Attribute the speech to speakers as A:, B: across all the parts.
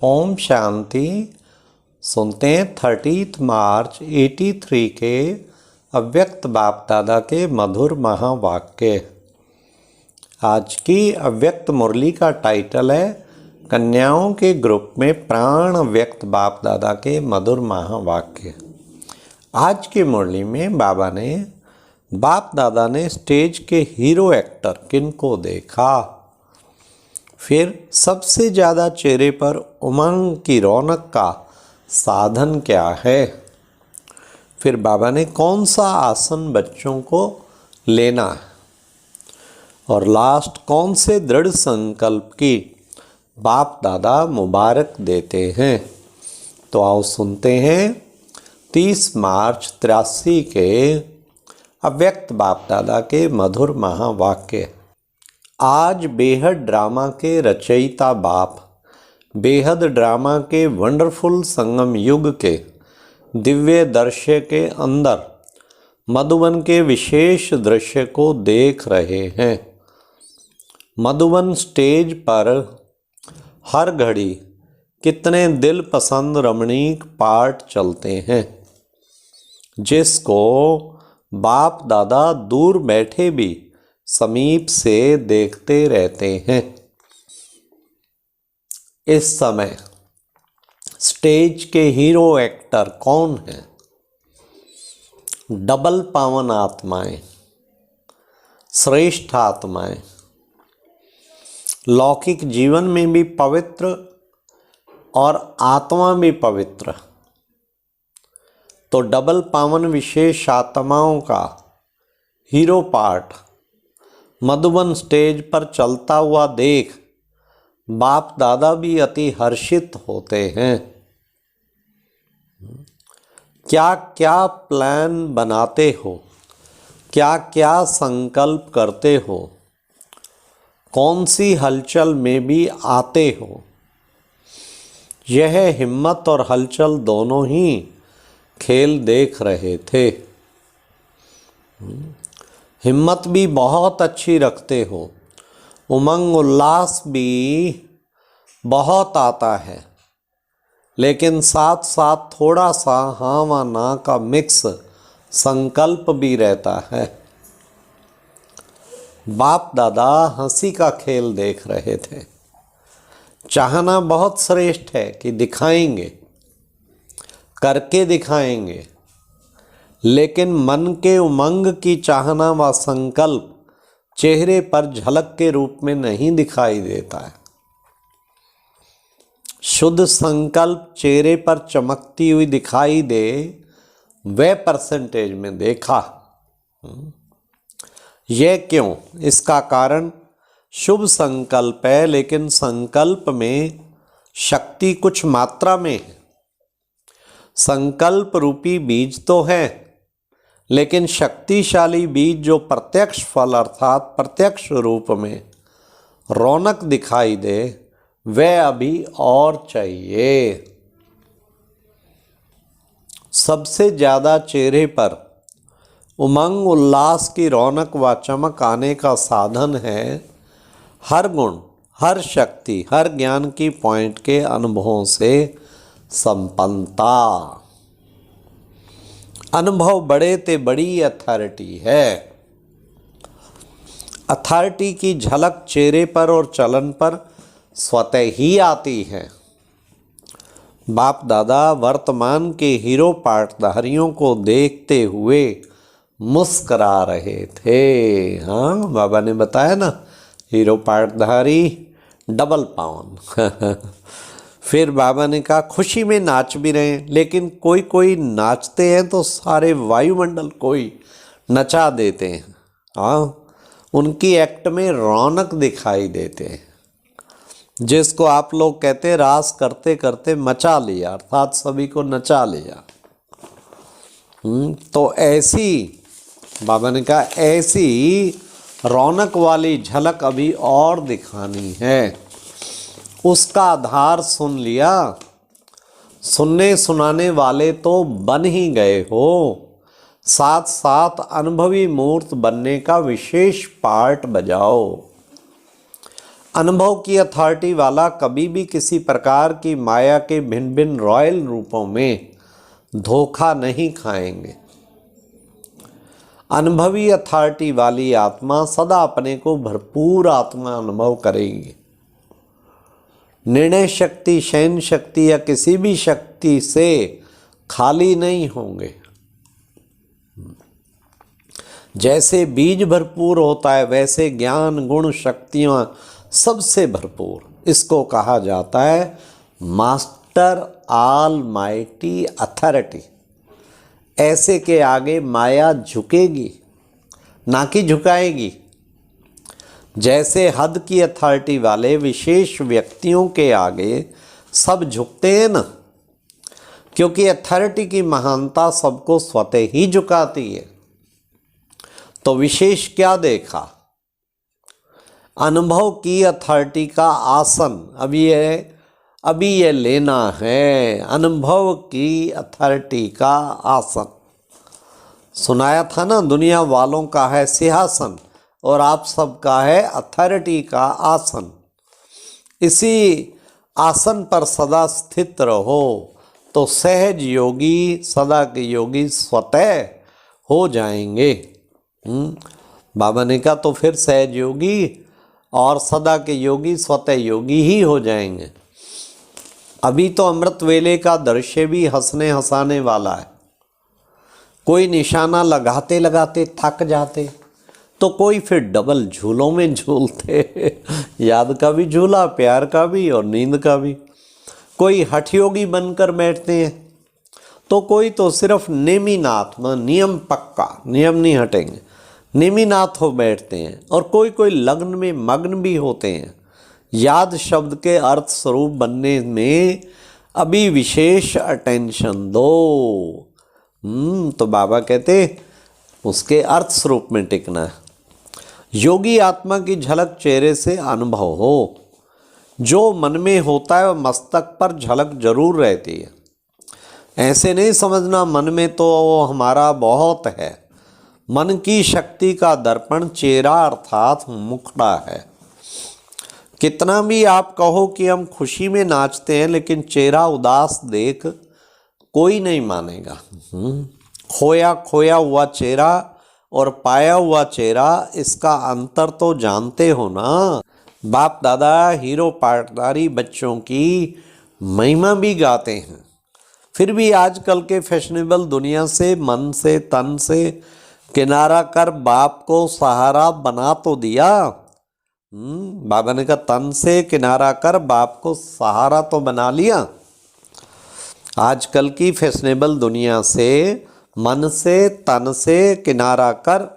A: ओम शांति। सुनते हैं 30 मार्च 83 के अव्यक्त बाप दादा के मधुर महावाक्य। आज की अव्यक्त मुरली का टाइटल है कन्याओं के ग्रुप में प्राण व्यक्त बाप दादा के मधुर महावाक्य। आज की मुरली में बाप दादा ने स्टेज के हीरो एक्टर किनको देखा, फिर सबसे ज़्यादा चेहरे पर उमंग की रौनक का साधन क्या है, फिर बाबा ने कौन सा आसन बच्चों को लेना है और लास्ट कौन से दृढ़ संकल्प की बाप दादा मुबारक देते हैं। तो आओ सुनते हैं 30 मार्च 83 के अव्यक्त बाप दादा के मधुर महावाक्य। आज बेहद ड्रामा के रचयिता बाप बेहद ड्रामा के वंडरफुल संगम युग के दिव्य दृश्य के अंदर मधुबन के विशेष दृश्य को देख रहे हैं। मधुबन स्टेज पर हर घड़ी कितने दिल पसंद रमणीक पाठ चलते हैं, जिसको बाप दादा दूर बैठे भी समीप से देखते रहते हैं। इस समय स्टेज के हीरो एक्टर कौन हैं? डबल पावन आत्माएं, श्रेष्ठ आत्माएं, लौकिक जीवन में भी पवित्र और आत्मा भी पवित्र। तो डबल पावन विशेष आत्माओं का हीरो पार्ट मधुबन स्टेज पर चलता हुआ देख बाप दादा भी अति हर्षित होते हैं। क्या क्या प्लान बनाते हो, क्या क्या संकल्प करते हो, कौन सी हलचल में भी आते हो। यह हिम्मत और हलचल दोनों ही खेल देख रहे थे। हिम्मत भी बहुत अच्छी रखते हो, उमंग उल्लास भी बहुत आता है, लेकिन साथ साथ थोड़ा सा हाँ व ना का मिक्स संकल्प भी रहता है। बाप दादा हंसी का खेल देख रहे थे। चाहना बहुत श्रेष्ठ है कि दिखाएंगे, करके दिखाएंगे, लेकिन मन के उमंग की चाहना व संकल्प चेहरे पर झलक के रूप में नहीं दिखाई देता है। शुद्ध संकल्प चेहरे पर चमकती हुई दिखाई दे, वह परसेंटेज में देखा। यह क्यों? इसका कारण शुभ संकल्प है, लेकिन संकल्प में शक्ति कुछ मात्रा में है। संकल्प रूपी बीज तो है, लेकिन शक्तिशाली बीज जो प्रत्यक्ष फल अर्थात प्रत्यक्ष रूप में रौनक दिखाई दे, वह अभी और चाहिए। सबसे ज़्यादा चेहरे पर उमंग उल्लास की रौनक व चमक आने का साधन है हर गुण, हर शक्ति, हर ज्ञान की पॉइंट के अनुभवों से संपन्नता। अनुभव बड़े ते बड़ी अथॉरिटी है। अथॉरिटी की झलक चेहरे पर और चलन पर स्वतः ही आती है। बाप दादा वर्तमान के हीरो पाठधारियों को देखते हुए मुस्करा रहे थे। हाँ, बाबा ने बताया ना, हीरो पाठधारी डबल पावन। फिर बाबा ने कहा खुशी में नाच भी रहे हैं, लेकिन कोई कोई नाचते हैं तो सारे वायुमंडल कोई नचा देते हैं। हाँ, उनकी एक्ट में रौनक दिखाई देते हैं, जिसको आप लोग कहते हैं रास करते करते मचा लिया, अर्थात सभी को नचा लिया। तो ऐसी बाबा ने कहा ऐसी रौनक वाली झलक अभी और दिखानी है। उसका आधार सुन लिया। सुनने सुनाने वाले तो बन ही गए हो, साथ साथ अनुभवी मूर्त बनने का विशेष पार्ट बजाओ। अनुभव की अथॉरिटी वाला कभी भी किसी प्रकार की माया के भिन्न भिन्न रॉयल रूपों में धोखा नहीं खाएंगे। अनुभवी अथॉरिटी वाली आत्मा सदा अपने को भरपूर आत्मा अनुभव करेगी। निर्णय शक्ति, शयन शक्ति या किसी भी शक्ति से खाली नहीं होंगे। जैसे बीज भरपूर होता है वैसे ज्ञान गुण शक्तियाँ सबसे भरपूर। इसको कहा जाता है मास्टर ऑलमाइटी अथॉरिटी। ऐसे के आगे माया झुकेगी ना कि झुकाएगी। जैसे हद की अथॉरिटी वाले विशेष व्यक्तियों के आगे सब झुकते हैं ना, क्योंकि अथॉरिटी की महानता सबको स्वतः ही झुकाती है। तो विशेष क्या देखा? अनुभव की अथॉरिटी का आसन अभी ये लेना है। अनुभव की अथॉरिटी का आसन सुनाया था ना, दुनिया वालों का है सिंहासन और आप सबका है अथॉरिटी का आसन। इसी आसन पर सदा स्थित रहो तो सहज योगी, सदा के योगी स्वतः हो जाएंगे। बाबा ने कहा तो फिर सहज योगी और सदा के योगी स्वतः योगी ही हो जाएंगे। अभी तो अमृत वेले का दृश्य भी हंसने हंसाने वाला है। कोई निशाना लगाते लगाते थक जाते तो कोई फिर डबल झूलों में झूलते। याद का भी झूला, प्यार का भी और नींद का भी। कोई हठयोगी बनकर बैठते हैं तो कोई तो सिर्फ नेमिनाथ, नियम पक्का, नियम नहीं हटेंगे, नेमिनाथ हो बैठते हैं। और कोई कोई लग्न में मग्न भी होते हैं। याद शब्द के अर्थ स्वरूप बनने में अभी विशेष अटेंशन दो। तो बाबा कहते उसके अर्थ स्वरूप में टिकना है। योगी आत्मा की झलक चेहरे से अनुभव हो। जो मन में होता है वह मस्तक पर झलक जरूर रहती है। ऐसे नहीं समझना मन में तो हमारा बहुत है। मन की शक्ति का दर्पण चेहरा अर्थात मुखड़ा है। कितना भी आप कहो कि हम खुशी में नाचते हैं, लेकिन चेहरा उदास देख कोई नहीं मानेगा। खोया खोया हुआ चेहरा और पाया हुआ चेहरा, इसका अंतर तो जानते हो ना। बाप दादा हीरो पाटदारी बच्चों की महिमा भी गाते हैं, फिर भी आजकल के फैशनेबल दुनिया से मन से तन से किनारा कर बाप को सहारा बना तो दिया। बाबा ने कहा तन से किनारा कर बाप को सहारा तो बना लिया। आजकल की फैशनेबल दुनिया से मन से तन से किनारा कर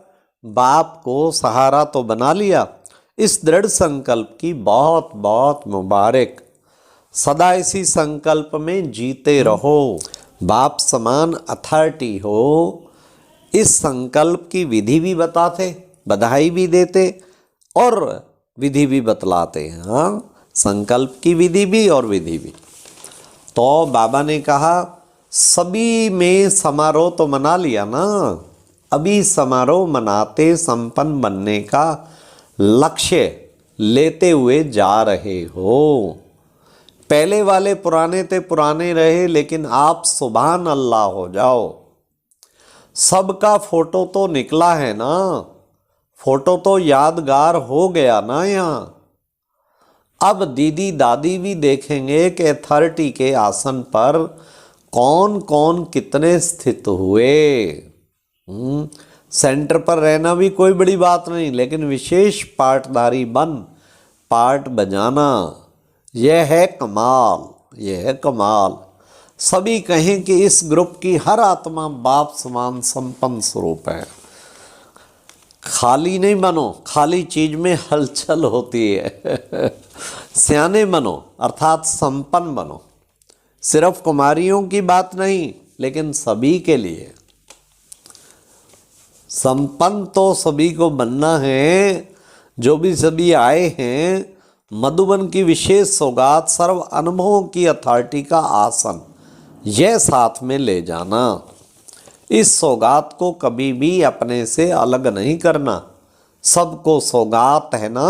A: बाप को सहारा तो बना लिया। इस दृढ़ संकल्प की बहुत बहुत मुबारक। सदा इसी संकल्प में जीते रहो। बाप समान अथॉरिटी हो। इस संकल्प की विधि भी बताते, बधाई भी देते और विधि भी बतलाते हैं। हाँ, संकल्प की विधि भी और विधि भी। तो बाबा ने कहा सभी में समारोह तो मना लिया ना, अभी समारोह मनाते संपन्न बनने का लक्ष्य लेते हुए जा रहे हो। पहले वाले पुराने थे पुराने रहे, लेकिन आप सुभान अल्लाह हो जाओ। सबका फोटो तो निकला है ना, फोटो तो यादगार हो गया ना। यहाँ अब दीदी दादी भी देखेंगे कि अथॉरिटी के आसन पर कौन कौन कितने स्थित हुए। सेंटर पर रहना भी कोई बड़ी बात नहीं, लेकिन विशेष पार्टदारी बन पार्ट बजाना, यह है कमाल, यह है कमाल। सभी कहें कि इस ग्रुप की हर आत्मा बाप समान संपन्न स्वरूप है। खाली नहीं बनो, खाली चीज में हलचल होती है। सियाने बनो अर्थात संपन्न बनो। सिर्फ कुमारियों की बात नहीं, लेकिन सभी के लिए। संपन्न तो सभी को बनना है। जो भी सभी आए हैं, मधुबन की विशेष सौगात सर्व अनुभवों की अथॉरिटी का आसन, यह साथ में ले जाना। इस सौगात को कभी भी अपने से अलग नहीं करना। सबको सौगात है ना,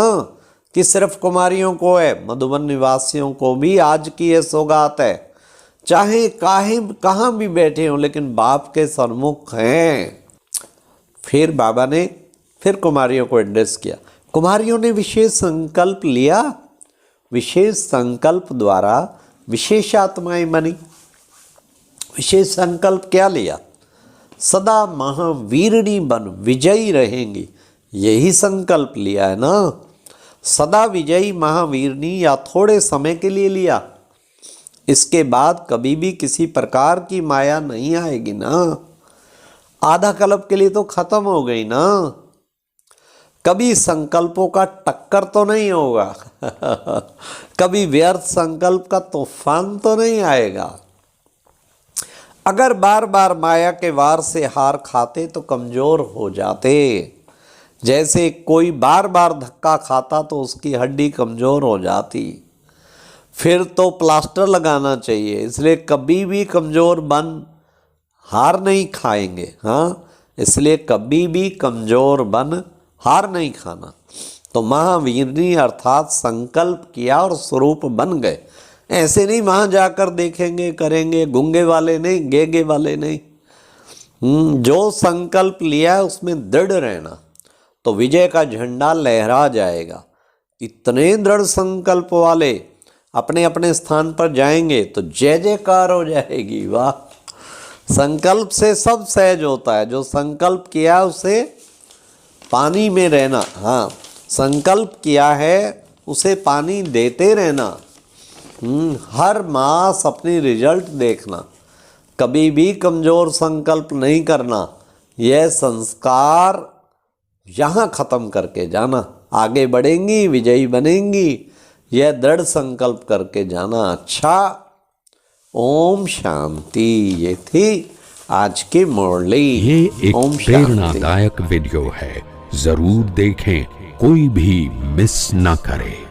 A: कि सिर्फ कुमारियों को है? मधुबन निवासियों को भी आज की ये सौगात है, चाहे कहाँ भी बैठे हों लेकिन बाप के सन्मुख हैं। फिर बाबा ने फिर कुमारियों को एड्रेस किया। कुमारियों ने विशेष संकल्प लिया, विशेष संकल्प द्वारा विशेष आत्माएं बनी। विशेष संकल्प क्या लिया? सदा महावीरणी बन विजयी रहेंगी, यही संकल्प लिया है ना। सदा विजयी महावीरनी या थोड़े समय के लिए लिया, इसके बाद कभी भी किसी प्रकार की माया नहीं आएगी ना। आधा कल्प के लिए तो खत्म हो गई ना। कभी संकल्पों का टक्कर तो नहीं होगा कभी व्यर्थ संकल्प का तूफान तो नहीं आएगा। अगर बार बार माया के वार से हार खाते तो कमजोर हो जाते। जैसे कोई बार बार धक्का खाता तो उसकी हड्डी कमज़ोर हो जाती, फिर तो प्लास्टर लगाना चाहिए। इसलिए कभी भी कमज़ोर बन हार नहीं खाएंगे। हाँ, इसलिए कभी भी कमज़ोर बन हार नहीं खाना। तो महावीरनी अर्थात संकल्प किया और स्वरूप बन गए। ऐसे नहीं वहाँ जाकर देखेंगे करेंगे, गूंगे वाले नहीं, गेगे वाले नहीं। जो संकल्प लिया है उसमें दृढ़ रहना, तो विजय का झंडा लहरा जाएगा। इतने दृढ़ संकल्प वाले अपने अपने स्थान पर जाएंगे तो जय जयकार हो जाएगी। वाह, संकल्प से सब सहज होता है। जो संकल्प किया उसे पानी में रहना। हाँ, संकल्प किया है उसे पानी देते रहना। हर मास अपनी रिजल्ट देखना, कभी भी कमज़ोर संकल्प नहीं करना। यह संस्कार यहाँ ख़त्म करके जाना, आगे बढ़ेंगी, विजयी बनेंगी। यह दृढ़ संकल्प करके जाना। अच्छा, ओम शांति। ये थी आज की मुरली।
B: ये एक प्रेरणादायक वीडियो है, जरूर देखें, कोई भी मिस ना करे।